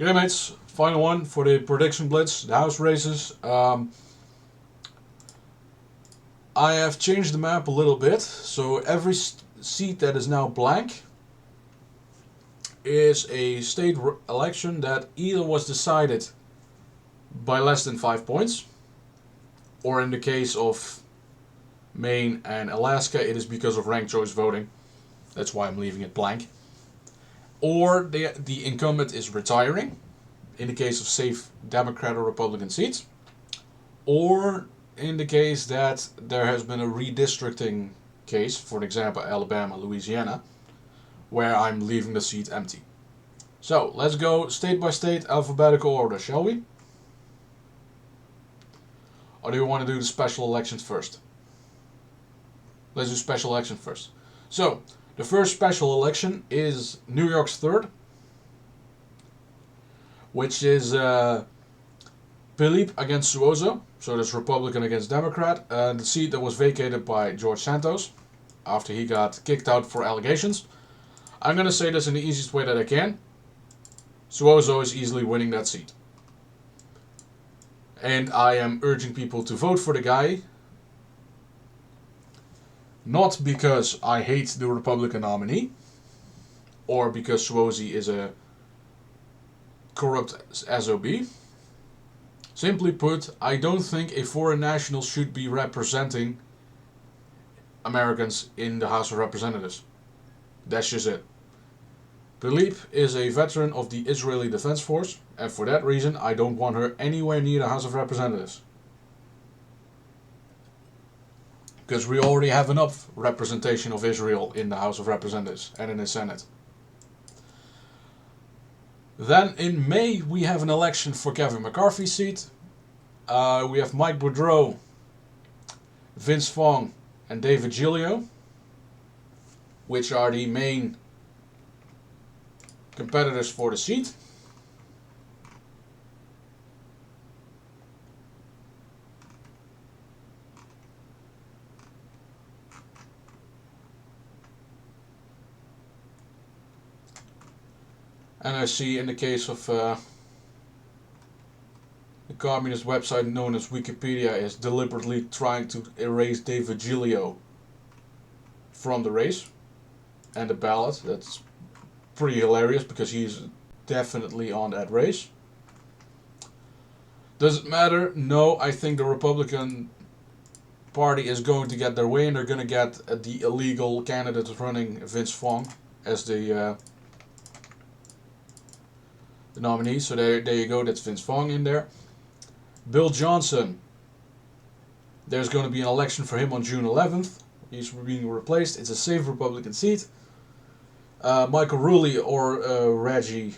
Okay, mates, final one for the prediction blitz, the house races. I have changed the map a little bit, so every seat that is now blank is a state election that either was decided by less than 5 points, or in the case of Maine and Alaska, it is because of ranked choice voting. That's why I'm leaving it blank. Or the incumbent is retiring, in the case of safe Democrat or Republican seats, or in the case that there has been a redistricting case, for example Alabama, Louisiana, where I'm leaving the seat empty. So let's go state by state, alphabetical order, shall we? Or do you want to do the special elections first? Let's do special election first. So the first special election is New York's 3rd, which is Philippe against Suoso. So that's Republican against Democrat. The seat that was vacated by George Santos after he got kicked out for allegations. I'm going to say this in the easiest way that I can. Suoso is easily winning that seat. And I am urging people to vote for the guy. Not because I hate the Republican nominee, or because Suoso is a corrupt SOB. Simply put, I don't think a foreign national should be representing Americans in the House of Representatives. That's just it. Philippe is a veteran of the Israeli Defense Force, and for that reason I don't want her anywhere near the House of Representatives. Because we already have enough representation of Israel in the House of Representatives and in the Senate. Then in May we have an election for Kevin McCarthy's seat. We have Mike Boudreau, Vince Vaughn and David Giglio, which are the main competitors for the seat. And I see in the case of the communist website known as Wikipedia is deliberately trying to erase David Giglio from the race and the ballot. That's pretty hilarious because he's definitely on that race. Does it matter? No, I think the Republican Party is going to get their way and they're going to get the illegal candidate running, Vince Vaughn, as the nominee. So there you go, that's Vince Vaughn in there. Bill Johnson, there's going to be an election for him on June 11th. He's being replaced. It's a safe Republican seat. Michael Rulli or Reggie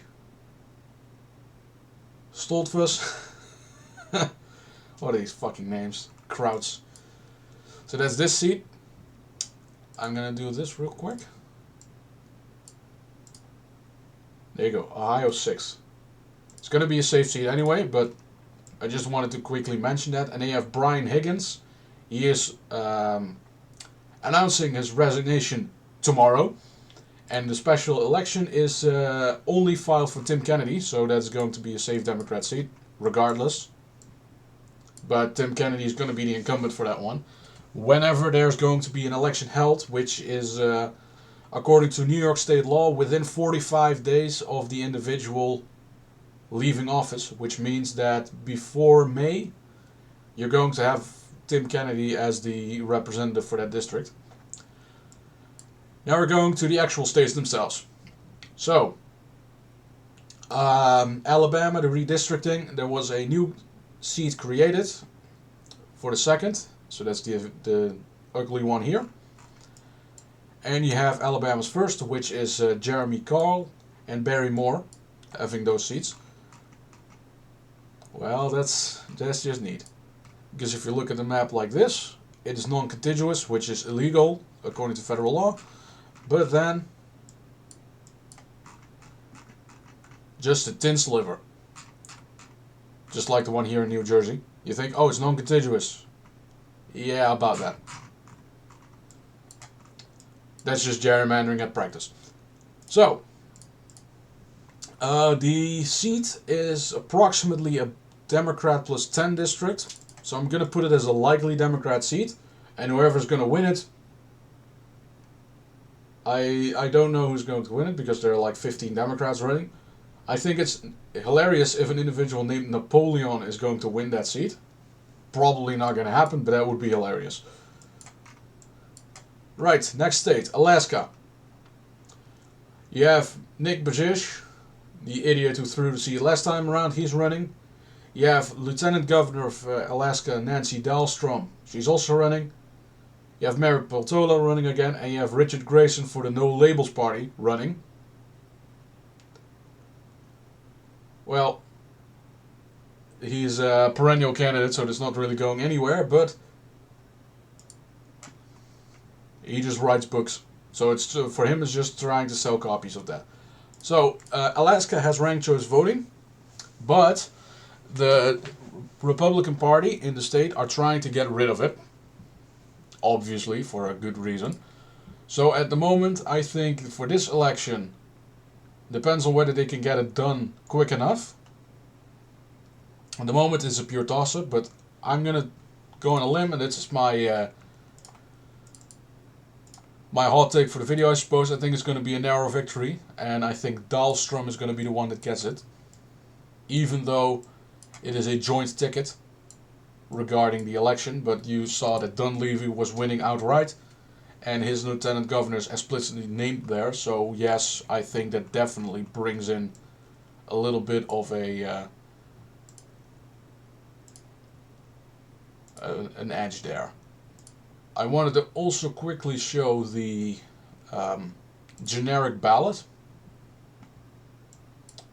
Stoltfuss. What are these fucking names? Krauts. So that's this seat. I'm going to do this real quick. There you go, Ohio 6. It's going to be a safe seat anyway, but I just wanted to quickly mention that. And then you have Brian Higgins. He is announcing his resignation tomorrow. And the special election is only filed for Tim Kennedy, so that's going to be a safe Democrat seat, regardless. But Tim Kennedy is going to be the incumbent for that one. Whenever there's going to be an election held, which is, according to New York State law, within 45 days of the individual leaving office, which means that before May, you're going to have Tim Kennedy as the representative for that district. Now we're going to the actual states themselves. So, Alabama, the redistricting, there was a new seat created for the 2nd. So that's the ugly one here. And you have Alabama's 1st, which is Jeremy Carl and Barry Moore having those seats. Well, that's just neat. Because if you look at the map like this, it is non-contiguous, which is illegal according to federal law. But then, just a thin sliver. Just like the one here in New Jersey. You think, oh, it's non-contiguous. Yeah, about that. That's just gerrymandering at practice. So, The seat is approximately a Democrat plus 10 district, so I'm going to put it as a likely Democrat seat, and whoever's going to win it, I don't know who's going to win it because there are like 15 Democrats running. I think it's hilarious if an individual named Napoleon is going to win that seat. Probably not going to happen, but that would be hilarious. Right, next state, Alaska. You have Nick Bajich, the idiot who threw the seat last time around, he's running. You have Lieutenant Governor of Alaska, Nancy Dahlstrom, she's also running. You have Mary Peltola running again, and you have Richard Grayson for the No Labels Party running. Well, he's a perennial candidate, so it's not really going anywhere, but he just writes books. So it's for him, it's just trying to sell copies of that. So Alaska has ranked choice voting, but the Republican Party in the state are trying to get rid of it. Obviously, for a good reason. So at the moment, I think for this election, depends on whether they can get it done quick enough. At the moment, it's a pure toss-up, but I'm gonna go on a limb, and this is my my hot take for the video, I suppose. I think it's going to be a narrow victory, and I think Dahlstrom is going to be the one that gets it, even though it is a joint ticket regarding the election. But you saw that Dunleavy was winning outright, and his lieutenant governor is explicitly named there. So yes, I think that definitely brings in a little bit of an edge there. I wanted to also quickly show the generic ballot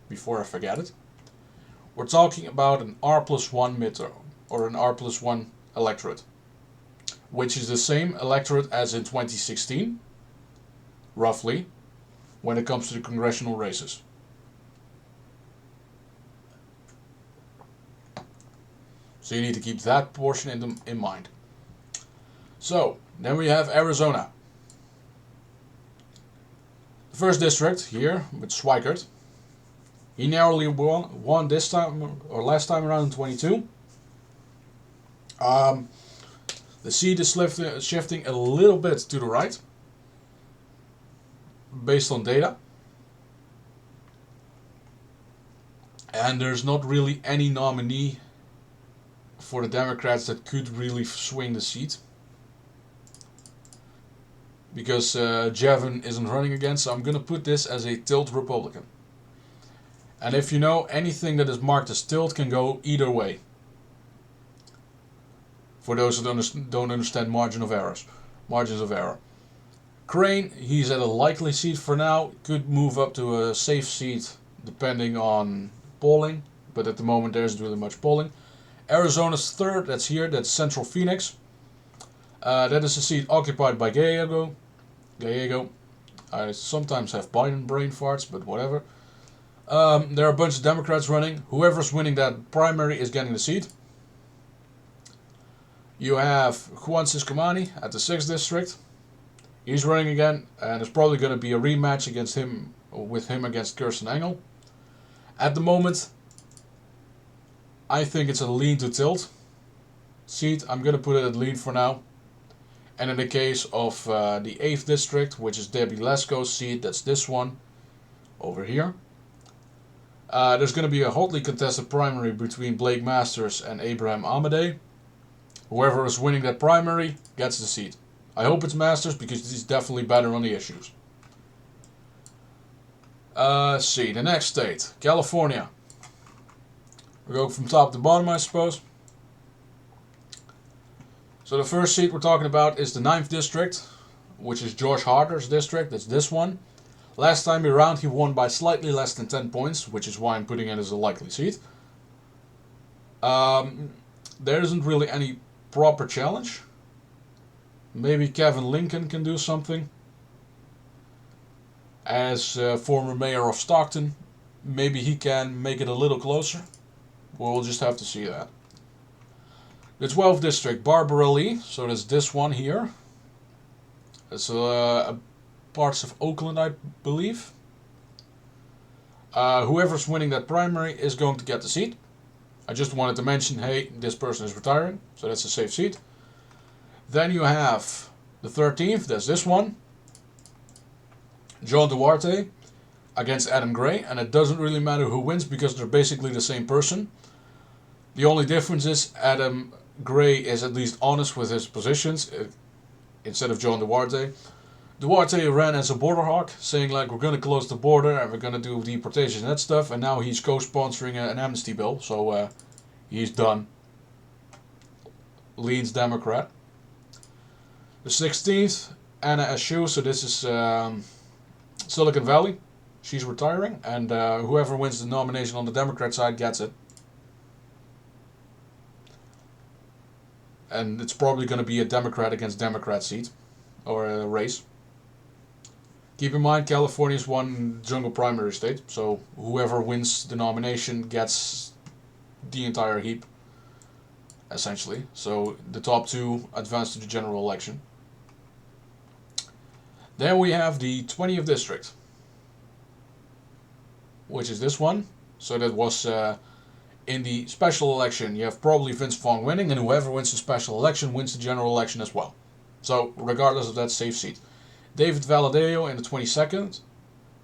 before I forget it. We're talking about an R+1 midterm, or an R+1 electorate, which is the same electorate as in 2016, roughly, when it comes to the congressional races. So you need to keep that portion in mind. So, then we have Arizona. The first district here with Schweikert. He narrowly won this time, or last time around in 22. The seat is shifting a little bit to the right, based on data. And there's not really any nominee for the Democrats that could really swing the seat, because Jevin isn't running again, so I'm going to put this as a tilt Republican. And if you know, anything that is marked as tilt can go either way. For those who don't understand margins of error. Crane, he's at a likely seat for now, could move up to a safe seat depending on polling, but at the moment there isn't really much polling. Arizona's third, that's here, that's Central Phoenix. That is a seat occupied by Gallego. I sometimes have Biden brain farts, but whatever. There are a bunch of Democrats running. Whoever's winning that primary is getting the seat. You have Juan Ciscomani at the 6th district. He's running again, and it's probably going to be a rematch with him against Kirsten Engel. At the moment, I think it's a lean to tilt seat. I'm going to put it at lean for now. And in the case of the 8th district, which is Debbie Lesko's seat, that's this one over here. There's going to be a hotly contested primary between Blake Masters and Abraham Amadei. Whoever is winning that primary gets the seat. I hope it's Masters, because he's definitely better on the issues. Let's see, the next state, California. We go from top to bottom, I suppose. So the first seat we're talking about is the 9th district, which is Josh Harder's district. That's this one. Last time around he won by slightly less than 10 points, which is why I'm putting it as a likely seat. There isn't really any proper challenge. Maybe Kevin Lincoln can do something. As former mayor of Stockton, maybe he can make it a little closer. We'll just have to see that. The 12th district, Barbara Lee, so that's this one here. It's parts of Oakland, I believe. Whoever's winning that primary is going to get the seat. I just wanted to mention, hey, this person is retiring, so that's a safe seat. Then you have the 13th, that's this one. John Duarte against Adam Gray, and it doesn't really matter who wins because they're basically the same person. The only difference is Adam Gray is at least honest with his positions instead of John Duarte. Duarte ran as a border hawk, saying like we're going to close the border and we're going to do deportation and that stuff, and now he's co-sponsoring an amnesty bill, so he's done. Leans Democrat. The 16th, Anna Eshoo, so this is Silicon Valley. She's retiring, and whoever wins the nomination on the Democrat side gets it. And it's probably going to be a Democrat against Democrat seat, or a race. Keep in mind, California is one jungle primary state, so whoever wins the nomination gets the entire heap, essentially. So the top two advance to the general election. Then we have the 20th district, which is this one. So that was in the special election. You have probably Vince Vaughn winning, and whoever wins the special election wins the general election as well. So regardless of that, safe seat. David Valadeo in the 22nd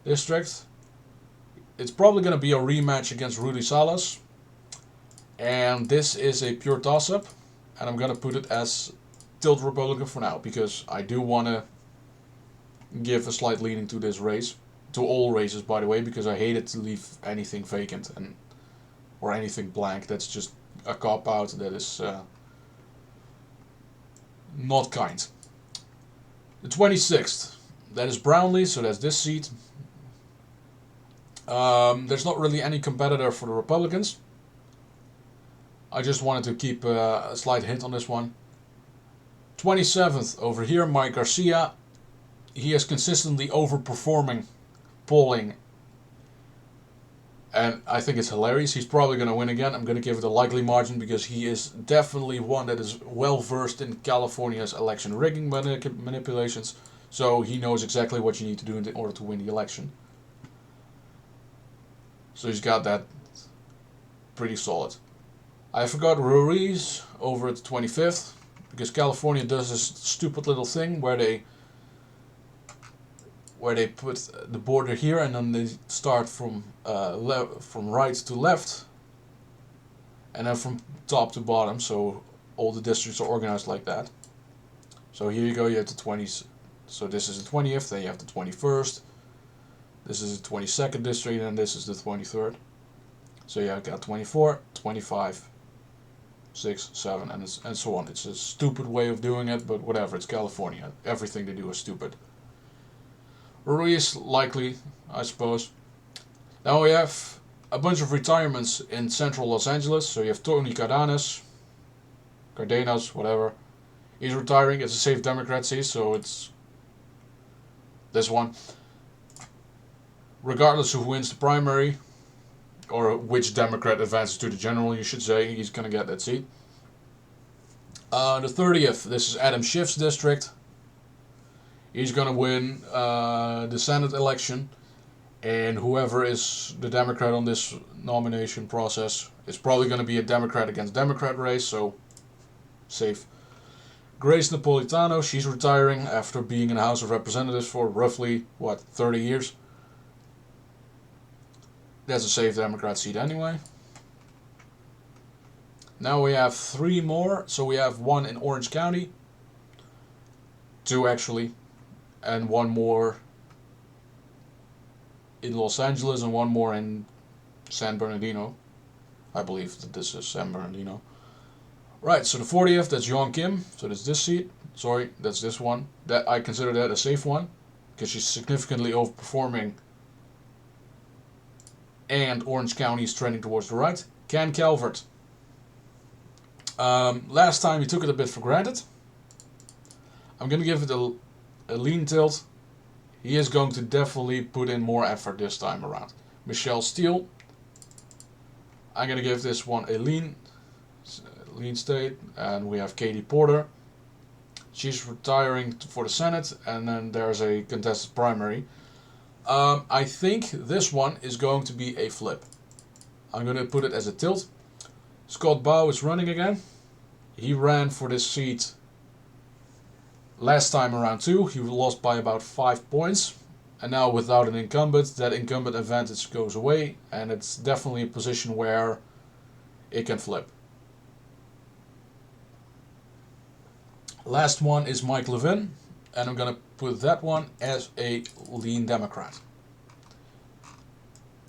district. It's probably going to be a rematch against Rudy Salas. And this is a pure toss-up. And I'm going to put it as tilt Republican for now, because I do want to give a slight leaning to this race. To all races, by the way, because I hate it to leave anything vacant or anything blank. That's just a cop-out that is not kind. The 26th, that is Brownlee, so that's this seat. There's not really any competitor for the Republicans. I just wanted to keep a slight hint on this one. 27th, over here, Mike Garcia. He is consistently overperforming polling, and I think it's hilarious. He's probably going to win again. I'm going to give it a likely margin because he is definitely one that is well versed in California's election rigging manipulations, so he knows exactly what you need to do in order to win the election. So he's got that pretty solid. I forgot Ruiz over at the 25th, because California does this stupid little thing where they put the border here and then they start from right to left and then from top to bottom, so all the districts are organized like that. So here you go, you have the 20s. So this is the 20th, then you have the 21st. This is the 22nd district, and this is the 23rd. So you have got 24, 25, 6, 7, and so on. It's a stupid way of doing it, but whatever, it's California. Everything they do is stupid. Ruiz, likely, I suppose. Now we have a bunch of retirements in central Los Angeles. So you have Tony Cardenas, whatever. He's retiring. It's a safe Democrat seat, so it's this one. Regardless of who wins the primary, or which Democrat advances to the general, you should say, he's going to get that seat. The 30th, this is Adam Schiff's district. He's going to win the Senate election, and whoever is the Democrat on this nomination process is probably going to be a Democrat against Democrat race, so safe. Grace Napolitano, she's retiring after being in the House of Representatives for roughly, 30 years. That's a safe Democrat seat anyway. Now we have 3 more, so we have 1 in Orange County, 2 actually, and 1 more in Los Angeles and 1 more in San Bernardino. I believe that this is San Bernardino. Right, so the 40th, that's Young Kim, so that's this seat. Sorry, that's this one. That I consider that a safe one, because she's significantly overperforming, and Orange County is trending towards the right. Ken Calvert. Last time he took it a bit for granted. I'm going to give it a lean tilt. He is going to definitely put in more effort this time around. Michelle Steele. I'm going to give this one a lean state. And we have Katie Porter. She's retiring for the Senate. And then there's a contested primary. I think this one is going to be a flip. I'm going to put it as a tilt. Scott Bow is running again. He ran for this seat last time around too. He lost by about 5 points. And now without an incumbent, that incumbent advantage goes away. And it's definitely a position where it can flip. Last one is Mike Levin. And I'm going to put that one as a lean Democrat.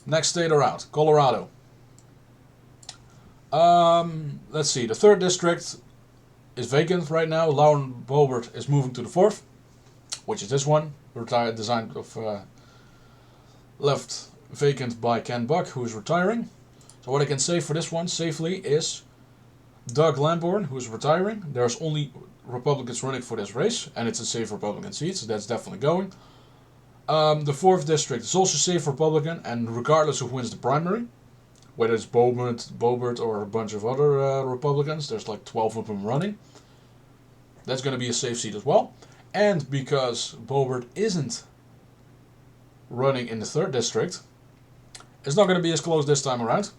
Next state around, Colorado. Let's see, the 3rd district is vacant right now. Lauren Boebert is moving to the 4th, which is this one, retired, designed of left vacant by Ken Buck, who is retiring. So what I can say for this one safely is Doug Lamborn, who is retiring. There's only Republicans running for this race, and it's a safe Republican seat, so that's definitely going. The 4th district is also safe Republican, and regardless of who wins the primary, whether it's Boebert or a bunch of other Republicans, there's like 12 of them running. That's going to be a safe seat as well. And because Boebert isn't running in the 3rd district, it's not going to be as close this time around.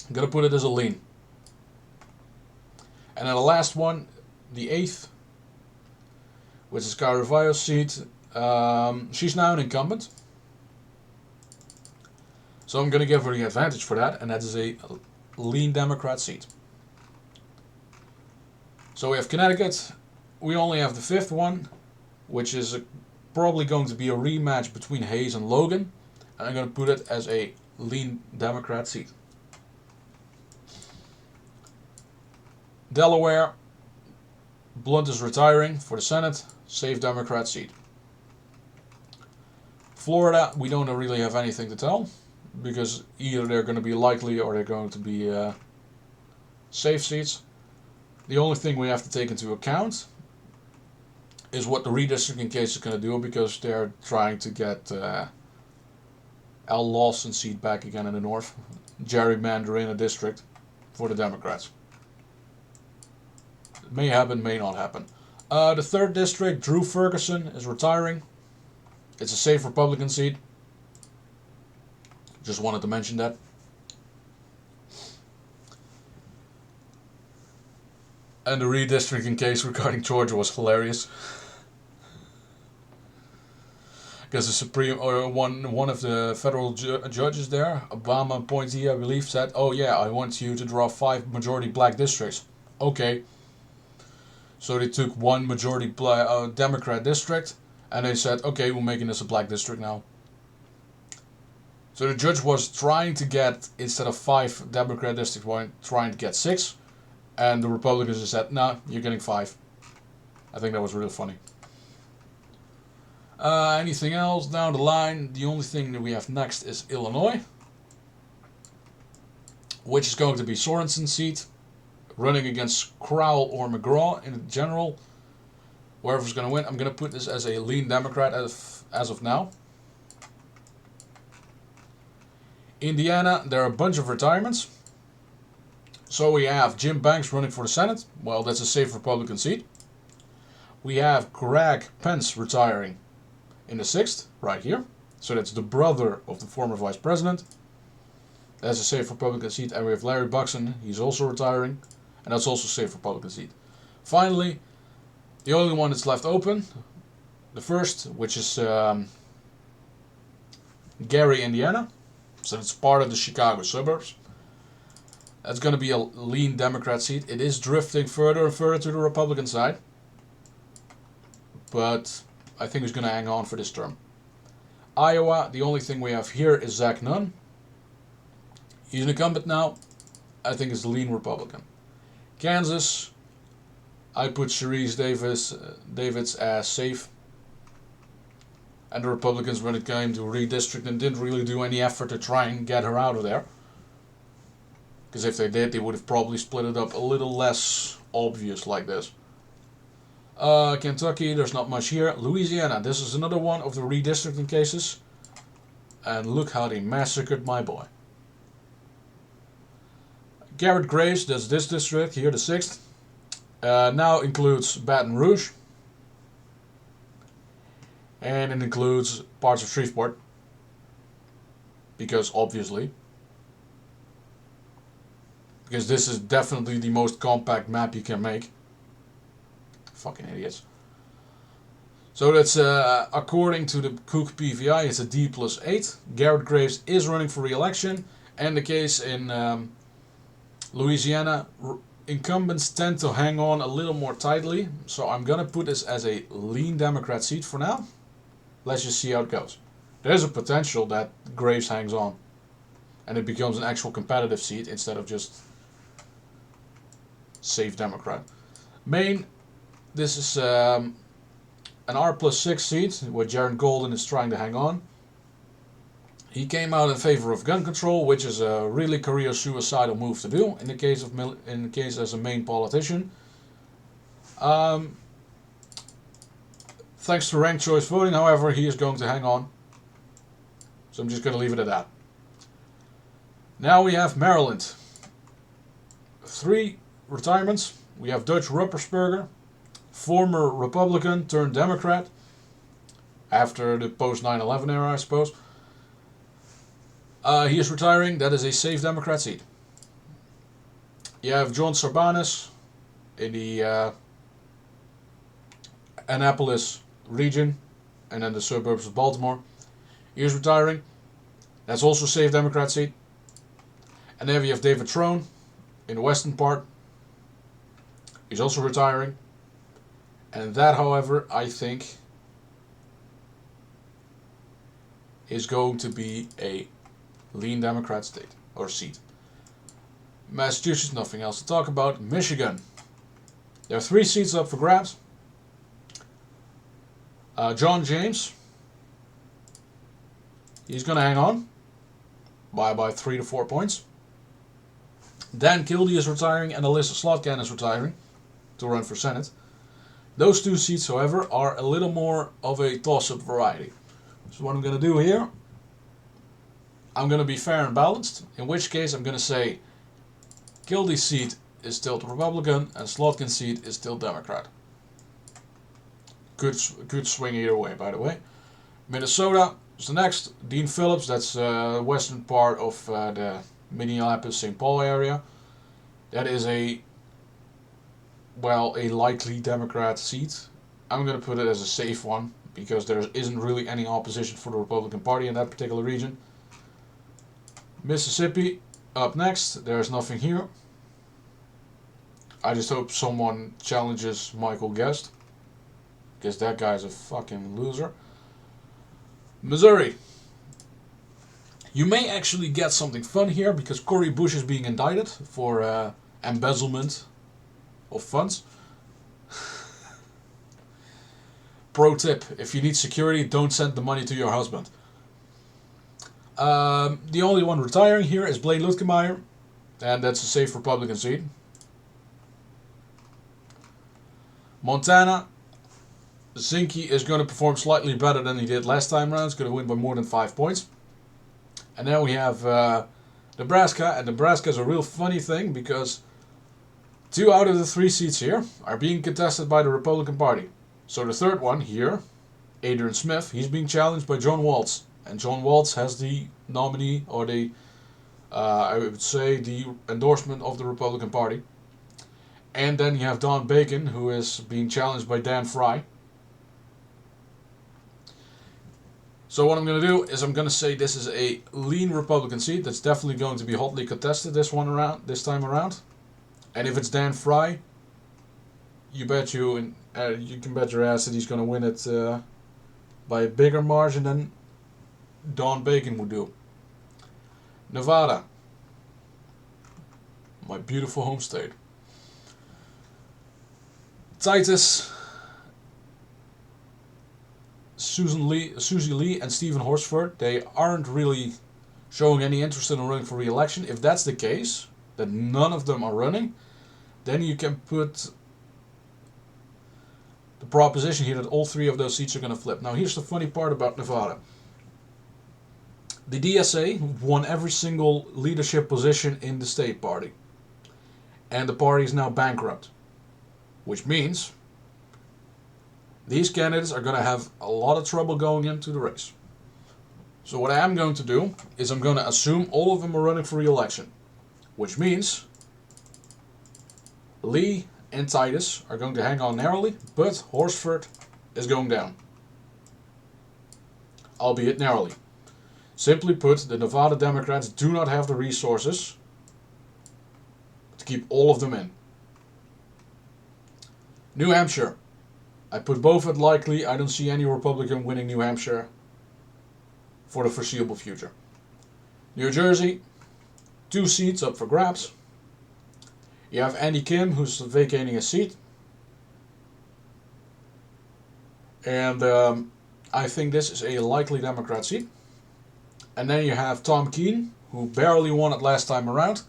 I'm going to put it as a lean. And then the last one, the 8th, which is Cara Vajo's seat. She's now an incumbent. So I'm going to give her the advantage for that, and that is a lean Democrat seat. So we have Connecticut. We only have the 5th one, which is probably going to be a rematch between Hayes and Logan. And I'm going to put it as a lean Democrat seat. Delaware. Blunt is retiring for the Senate. Safe Democrat seat. Florida, we don't really have anything to tell, because either they're going to be likely or they're going to be safe seats. The only thing we have to take into account is what the redistricting case is going to do, because they're trying to get Al Lawson's seat back again in the north, gerrymander in a district for the Democrats. It may happen, may not happen. The 3rd district, Drew Ferguson is retiring. It's a safe Republican seat. Just wanted to mention that. And the redistricting case regarding Georgia was hilarious. Because the Supreme, or one of the federal judges there, Obama appointee, I believe, said, "Oh yeah, I want you to draw 5 majority black districts." Okay. So they took one majority Democrat district, and they said, "Okay, we're making this a black district now." So the judge was trying to get, instead of 5 Democrat districts, trying to get 6. And the Republicans just said, "No, you're getting 5. I think that was really funny. Anything else down the line? The only thing that we have next is Illinois, which is going to be Sorensen's seat, running against Crowell or McGraw in the general. Whoever's going to win, I'm going to put this as a lean Democrat as of now. Indiana, there are a bunch of retirements. So we have Jim Banks running for the Senate. Well, that's a safe Republican seat. We have Greg Pence retiring in the 6th, right here. So that's the brother of the former vice president. That's a safe Republican seat. And we have Larry Buxton. He's also retiring. And that's also a safe Republican seat. Finally, the only one that's left open, the 1st, which is Gary, Indiana. So it's part of the Chicago suburbs. That's going to be a lean Democrat seat. It is drifting further and further to the Republican side. But I think he's going to hang on for this term. Iowa, the only thing we have here is Zach Nunn. He's an incumbent now. I think it's a lean Republican. Kansas, I put Sharice Davids as safe. And the Republicans, when it came to redistricting, didn't really do any effort to try and get her out of there. Because if they did, they would have probably split it up a little less obvious like this. Kentucky, there's not much here. Louisiana, this is another one of the redistricting cases. And look how they massacred my boy. Garrett Graves, that's this district, here the 6th. Now includes Baton Rouge. And it includes parts of Shreveport, because obviously, because this is definitely the most compact map you can make. Fucking idiots. So that's according to the Cook PVI, it's a D+8. Garrett Graves is running for re-election, and the case in Louisiana, incumbents tend to hang on a little more tightly. So I'm gonna put this as a lean Democrat seat for now. Let's just see how it goes. There's a potential that Graves hangs on, and it becomes an actual competitive seat instead of just safe Democrat. Maine, this is an R+6 seat where Jaron Golden is trying to hang on. He came out in favor of gun control, which is a really career suicidal move to do in the case as a Maine politician. Thanks to ranked choice voting, however, he is going to hang on. So I'm just going to leave it at that. Now we have Maryland. 3 retirements. We have Dutch Ruppersberger, former Republican turned Democrat after the post 9/11 era, I suppose. He is retiring. That is a safe Democrat seat. You have John Sarbanes in the Annapolis region and then the suburbs of Baltimore. He is retiring. That's also a safe Democrat seat. And then we have David Trone in the western part. He's also retiring. And that, however, I think is going to be a lean Democrat state or seat. Massachusetts, nothing else to talk about. Michigan. There are 3 seats up for grabs. John James. He's going to hang on by about 3 to 4 points. Dan Kildee is retiring and Alyssa Slotkin is retiring to run for Senate. Those 2 seats, however, are a little more of a toss-up variety. So what I'm going to do here, I'm going to be fair and balanced, in which case I'm going to say Kildee's seat is still Republican and Slotkin's seat is still Democrat. Good swing either way, by the way. Minnesota is the next. Dean Phillips, that's western part of the Minneapolis-St. Paul area. That is a likely Democrat seat. I'm going to put it as a safe one because there isn't really any opposition for the Republican Party in that particular region. Mississippi, up next. There's nothing here. I just hope someone challenges Michael Guest, because that guy's a fucking loser. Missouri. You may actually get something fun here because Cori Bush is being indicted for embezzlement of funds. Pro tip, if you need security, don't send the money to your husband. The only one retiring here is Blaine Luetkemeyer, and that's a safe Republican seat. Montana, Zinke is going to perform slightly better than he did last time around. He's going to win by more than 5 points. And then we have Nebraska, and Nebraska is a real funny thing because 2 out of the 3 seats here are being contested by the Republican Party. So the third one here, Adrian Smith, he's being challenged by John Waltz. And John Waltz has the nominee, or the, I would say, the endorsement of the Republican Party. And then you have Don Bacon, who is being challenged by Dan Fry. So what I'm going to do is I'm going to say this is a lean Republican seat that's definitely going to be hotly contested this time around. And if it's Dan Fry, you can bet your ass that he's going to win it by a bigger margin than Don Bacon would do. Nevada, my beautiful home state. Titus, Susie Lee, and Stephen Horsford, they aren't really showing any interest in running for re-election. If that's the case, that none of them are running, then you can put the proposition here that all 3 of those seats are going to flip. Now here's the funny part about Nevada. The DSA won every single leadership position in the state party. And the party is now bankrupt. Which means these candidates are going to have a lot of trouble going into the race. So what I am going to do is I'm going to assume all of them are running for re-election, which means Lee and Titus are going to hang on narrowly, but Horsford is going down, albeit narrowly. Simply put, the Nevada Democrats do not have the resources to keep all of them in. New Hampshire. I put both at likely. I don't see any Republican winning New Hampshire for the foreseeable future. New Jersey, 2 seats up for grabs. You have Andy Kim, who's vacating a seat. And I think this is a likely Democrat seat. And then you have Tom Keene, who barely won it last time around.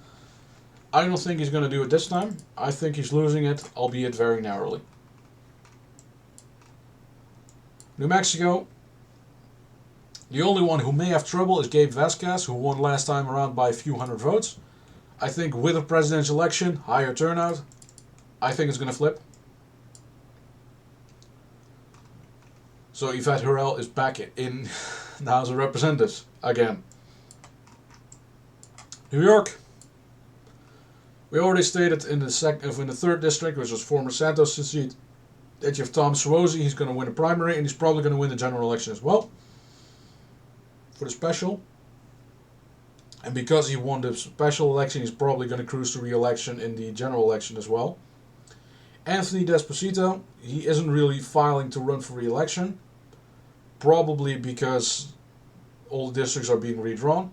I don't think he's going to do it this time. I think he's losing it, albeit very narrowly. New Mexico. The only one who may have trouble is Gabe Vasquez, who won last time around by a few hundred votes. I think with a presidential election, higher turnout, I think it's going to flip. So Yvette Herrell is back in the House of Representatives again. New York. We already stated in the third district, which was former Santos seat, that you have Tom Suozzi. He's going to win a primary, and he's probably going to win the general election as well for the special. And because he won the special election, he's probably going to cruise to re-election in the general election as well. Anthony Desposito, he isn't really filing to run for re-election, probably because all the districts are being redrawn.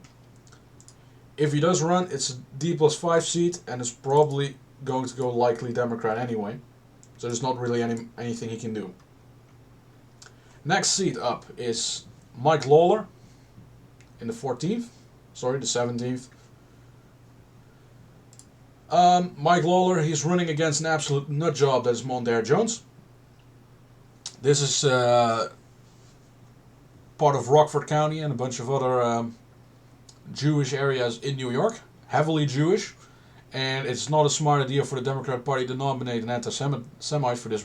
If he does run, it's a D+5 seat, and it's probably going to go likely Democrat anyway. So there's not really anything he can do. Next seat up is Mike Lawler in the 14th. Sorry, the 17th. Mike Lawler, he's running against an absolute nutjob that is Mondaire Jones. This is part of Rockford County and a bunch of other Jewish areas in New York, heavily Jewish, and it's not a smart idea for the Democrat Party to nominate an anti-Semite for this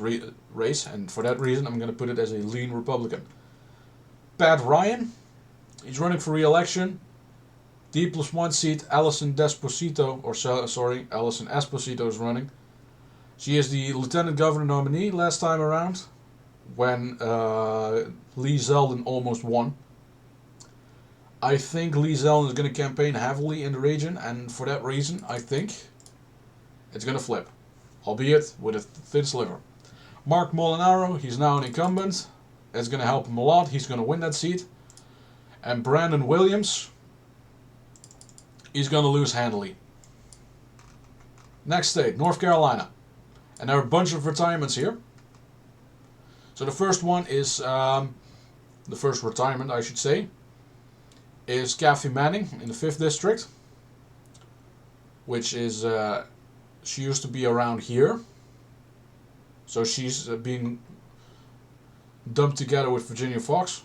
race, and for that reason I'm going to put it as a lean Republican. Pat Ryan, he's running for re-election. D+1 seat, Allison Esposito is running. She is the Lieutenant Governor nominee last time around, when Lee Zeldin almost won. I think Lee Zeldin is going to campaign heavily in the region, and for that reason, I think it's going to flip, albeit with a thin sliver. Mark Molinaro, he's now an incumbent. It's going to help him a lot. He's going to win that seat. And Brandon Williams, he's going to lose handily. Next state, North Carolina. And there are a bunch of retirements here. So the first one is, the first retirement I should say, is Kathy Manning in the 5th district. Which is, she used to be around here. So she's being dumped together with Virginia Fox.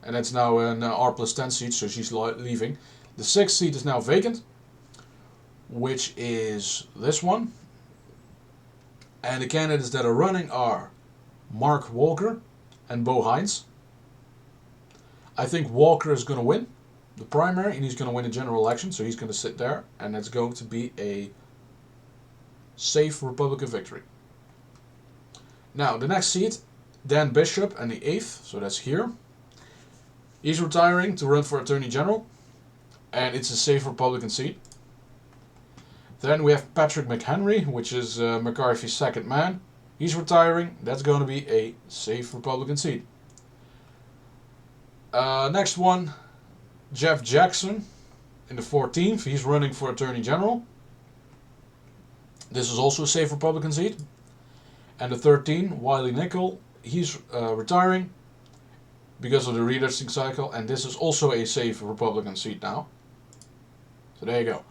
And that's now an R+10 seat, so she's leaving. The 6th seat is now vacant, which is this one. And the candidates that are running are Mark Walker and Bo Hines. I think Walker is going to win the primary, and he's going to win the general election, so he's going to sit there, and it's going to be a safe Republican victory. Now, the next seat, Dan Bishop, and the 8th, so that's here. He's retiring to run for Attorney General, and it's a safe Republican seat. Then we have Patrick McHenry, which is McCarthy's second man. He's retiring. That's going to be a safe Republican seat. Next one, Jeff Jackson in the 14th. He's running for Attorney General. This is also a safe Republican seat. And the 13th, Wiley Nickel, he's retiring because of the redistricting cycle, and this is also a safe Republican seat now. So there you go.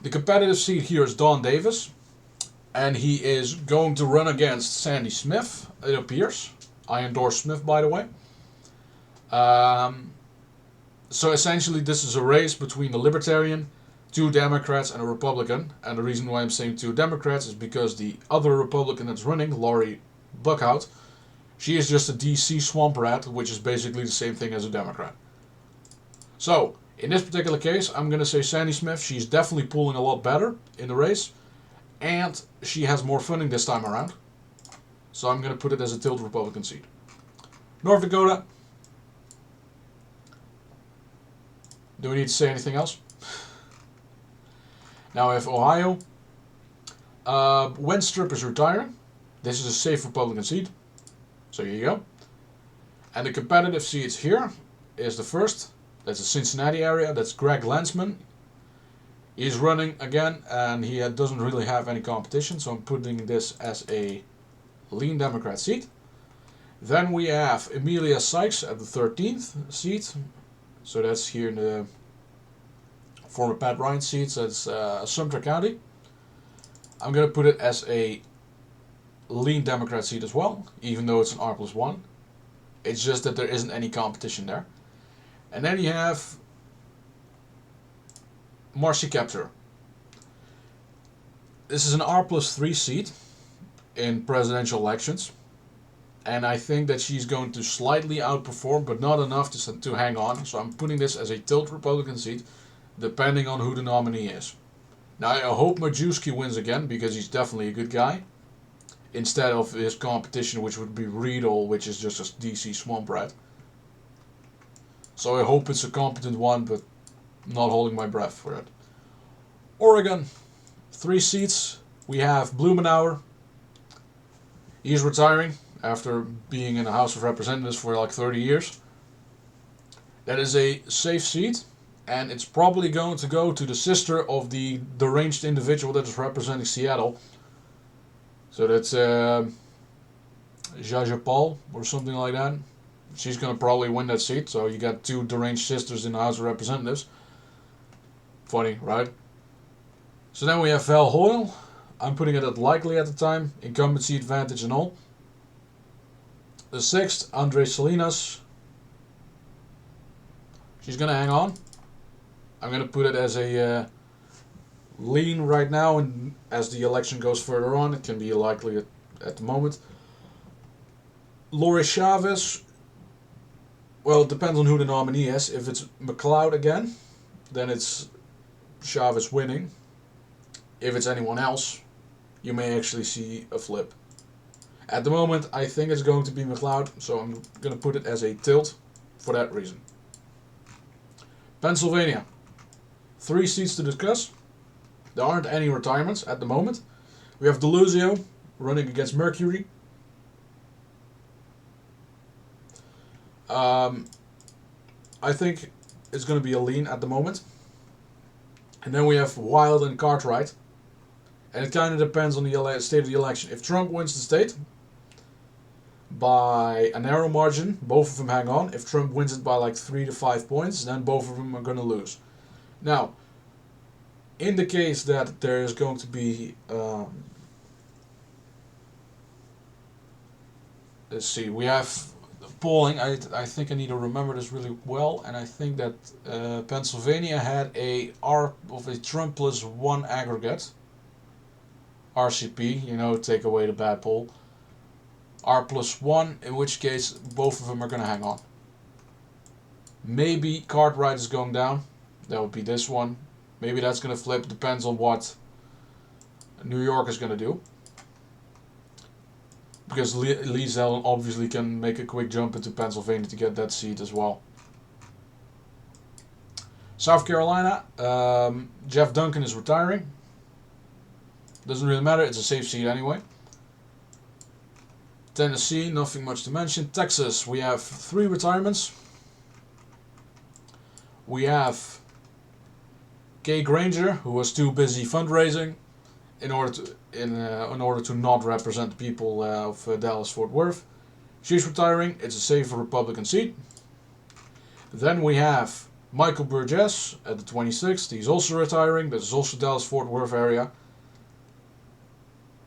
The competitive seat here is Don Davis, and he is going to run against Sandy Smith, it appears. I endorse Smith, by the way. So essentially this is a race between a Libertarian, 2 Democrats, and a Republican. And the reason why I'm saying 2 Democrats is because the other Republican that's running, Lori Buckhout, She is just a DC swamp rat, which is basically the same thing as a Democrat. So, in this particular case, I'm going to say Sandy Smith. She's definitely pulling a lot better in the race. And she has more funding this time around. So I'm going to put it as a tilt Republican seat. North Dakota. Do we need to say anything else? Now we have Ohio. Wenstrup is retiring. This is a safe Republican seat. So here you go. And the competitive seats here is the first. That's the Cincinnati area. That's Greg Landsman. He's running again, and he doesn't really have any competition. So I'm putting this as a lean Democrat seat. Then we have Emilia Sykes at the 13th seat. So that's here in the former Pat Ryan seats. That's Sumter County. I'm going to put it as a lean Democrat seat as well, even though it's an R+1. It's just that there isn't any competition there. And then you have Marcy Kaptur. This is an R+3 seat in presidential elections. And I think that she's going to slightly outperform, but not enough to hang on. So I'm putting this as a tilt Republican seat, depending on who the nominee is. Now I hope Majewski wins again, because he's definitely a good guy. Instead of his competition, which would be Riedel, which is just a DC swamp rat. So I hope it's a competent one, but not holding my breath for it. Oregon, 3 seats. We have Blumenauer. He's retiring after being in the House of Representatives for like 30 years. That is a safe seat, and it's probably going to go to the sister of the deranged individual that is representing Seattle. So that's Jaja Paul or something like that. She's going to probably win that seat. So you got 2 deranged sisters in the House of Representatives. Funny, right? So then we have Val Hoyle. I'm putting it at likely at the time. Incumbency advantage and all. The 6th, Andre Salinas. She's going to hang on. I'm going to put it as a lean right now, and as the election goes further on, it can be likely at the moment. Lori Chavez. Well, it depends on who the nominee is. If it's McLeod again, then it's Chavez winning. If it's anyone else, you may actually see a flip. At the moment, I think it's going to be McLeod, so I'm going to put it as a tilt for that reason. Pennsylvania. 3 seats to discuss. There aren't any retirements at the moment. We have Deluzio running against Mercury. I think it's going to be a lean at the moment. And then we have Wild and Cartwright. And it kind of depends on the state of the election. If Trump wins the state by a narrow margin, both of them hang on. If Trump wins it by like 3 to 5 points, then both of them are going to lose. Now, in the case that there is going to be, let's see, we have polling. I think I need to remember this really well, and I think that Pennsylvania had a R of a Trump +1 aggregate. RCP, you know, take away the bad poll. R+1, in which case both of them are going to hang on. Maybe Cartwright is going down. That would be this one. Maybe that's going to flip. Depends on what New York is going to do. Because Lee Zeldin obviously can make a quick jump into Pennsylvania to get that seat as well. South Carolina, Jeff Duncan is retiring. Doesn't really matter, it's a safe seat anyway. Tennessee, nothing much to mention. Texas, we have 3 retirements. We have Kay Granger, who was too busy fundraising in order to not represent the people of Dallas-Fort Worth. She's retiring. It's a safe Republican seat. Then we have Michael Burgess at the 26th. He's also retiring. This is also Dallas-Fort Worth area.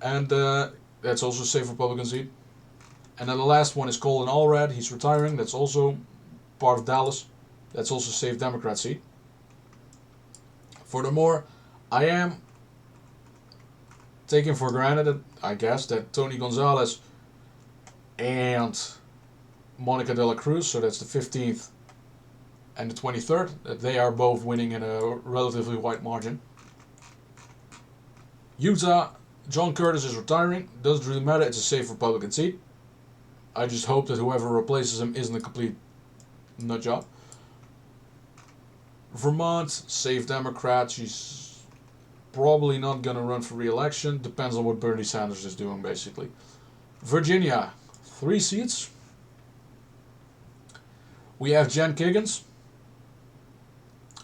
And that's also a safe Republican seat. And then the last one is Colin Allred. He's retiring. That's also part of Dallas. That's also a safe Democrat seat. Furthermore, I am taking for granted, I guess, that Tony Gonzalez and Monica de la Cruz, so that's the 15th and the 23rd. They are both winning in a relatively wide margin. Utah, John Curtis is retiring. Doesn't really matter, it's a safe Republican seat. I just hope that whoever replaces him isn't a complete nut job. Vermont, safe Democrat. She's probably not going to run for re-election. Depends on what Bernie Sanders is doing, basically. Virginia, 3 seats. We have Jen Kiggins,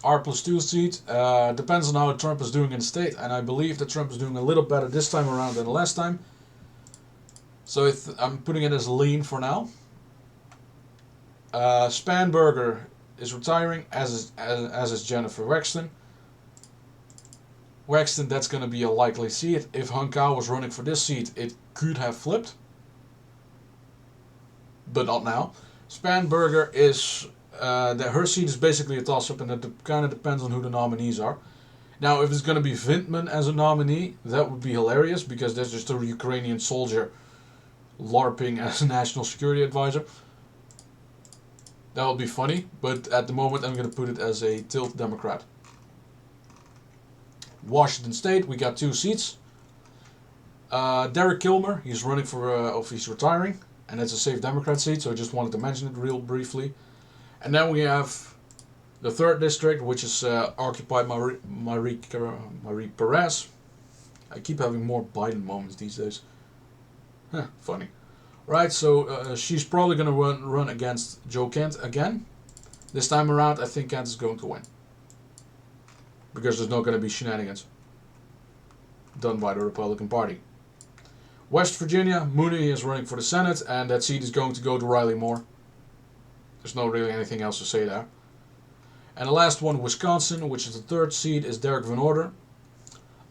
R+2 seat. Depends on how Trump is doing in the state, and I believe that Trump is doing a little better this time around than the last time. So I'm putting it as lean for now. Spanberger is retiring, as is Jennifer Wexton. Wexton, that's going to be a likely seat. If Hung Kao was running for this seat, it could have flipped. But not now. Spanberger is... her seat is basically a toss-up, and it kind of depends on who the nominees are. Now, if it's going to be Vindman as a nominee, that would be hilarious, because there's just a Ukrainian soldier LARPing as a national security advisor. That would be funny, but at the moment I'm going to put it as a tilt Democrat. Washington State, we got 2 seats. Derek Kilmer, he's running for, he's retiring, and that's a safe Democrat seat, so I just wanted to mention it real briefly. And then we have the 3rd district, which is occupied by Marie Perez. I keep having more Biden moments these days. Funny. Right, so she's probably going to run against Joe Kent again. This time around, I think Kent is going to win. Because there's not going to be shenanigans done by the Republican Party. West Virginia, Mooney is running for the Senate, and that seat is going to go to Riley Moore. There's not really anything else to say there. And the last one, Wisconsin, which is the 3rd seat, is Derek Van Order.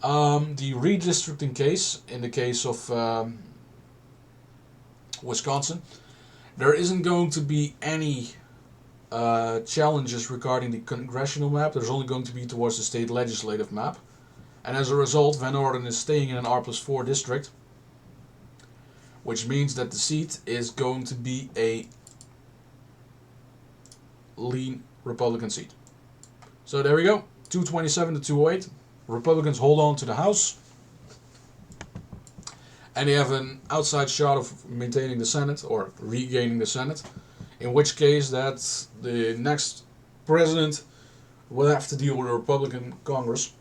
The redistricting case, in the case of Wisconsin, there isn't going to be any challenges regarding the congressional map. There's only going to be towards the state legislative map. And as a result, Van Orden is staying in an R+4 district, which means that the seat is going to be a lean Republican seat. So there we go, 227 to 208. Republicans hold on to the House. And they have an outside shot of maintaining the Senate, or regaining the Senate. In which case that the next president will have to deal with a Republican Congress.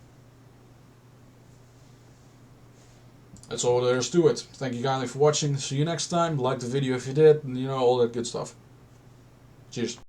That's all there is to it. Thank you kindly for watching. See you next time. Like the video if you did, and all that good stuff. Cheers.